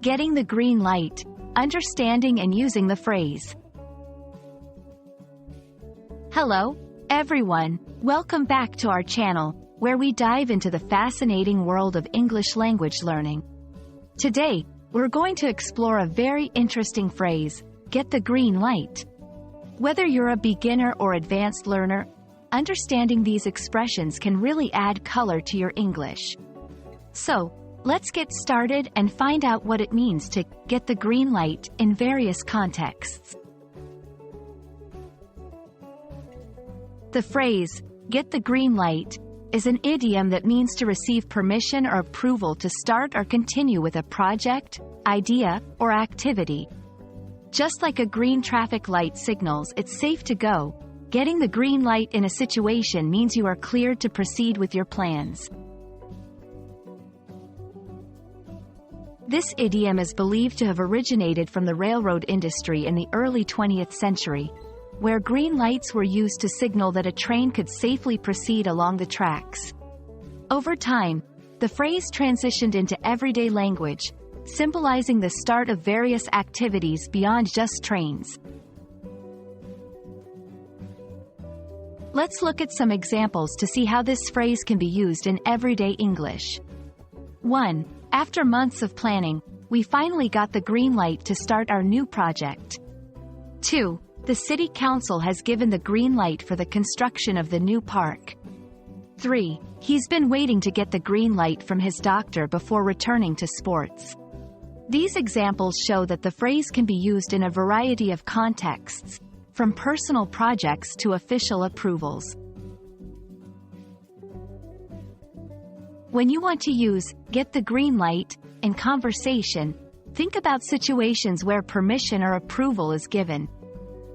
Getting the green light, understanding and using the phrase. Hello, everyone. Welcome back to our channel, where we dive into the fascinating world of English language learning. Today, we're going to explore a very interesting phrase, get the green light. Whether you're a beginner or advanced learner, understanding these expressions can really add color to your English. So, let's get started and find out what it means to get the green light in various contexts. The phrase, get the green light, is an idiom that means to receive permission or approval to start or continue with a project, idea, or activity. Just like a green traffic light signals it's safe to go, getting the green light in a situation means you are cleared to proceed with your plans. This idiom is believed to have originated from the railroad industry in the early 20th century, where green lights were used to signal that a train could safely proceed along the tracks. Over time, the phrase transitioned into everyday language, symbolizing the start of various activities beyond just trains. Let's look at some examples to see how this phrase can be used in everyday English. 1. After months of planning, we finally got the green light to start our new project. 2. The City Council has given the green light for the construction of the new park. 3. He's been waiting to get the green light from his doctor before returning to sports. These examples show that the phrase can be used in a variety of contexts, from personal projects to official approvals. When you want to use get the green light in conversation, think about situations where permission or approval is given.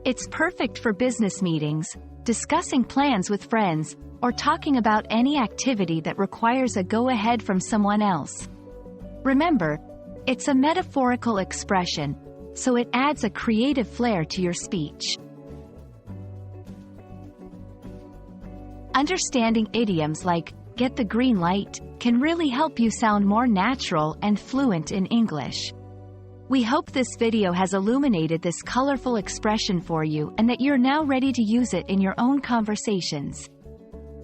It's perfect for business meetings, discussing plans with friends, or talking about any activity that requires a go-ahead from someone else. Remember, it's a metaphorical expression, so it adds a creative flair to your speech. Understanding idioms like get the green light can really help you sound more natural and fluent in English. We hope this video has illuminated this colorful expression for you and that you're now ready to use it in your own conversations.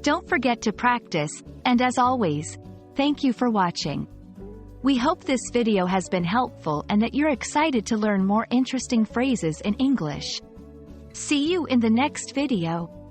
Don't forget to practice, and as always, thank you for watching. We hope this video has been helpful and that you're excited to learn more interesting phrases in English. See you in the next video.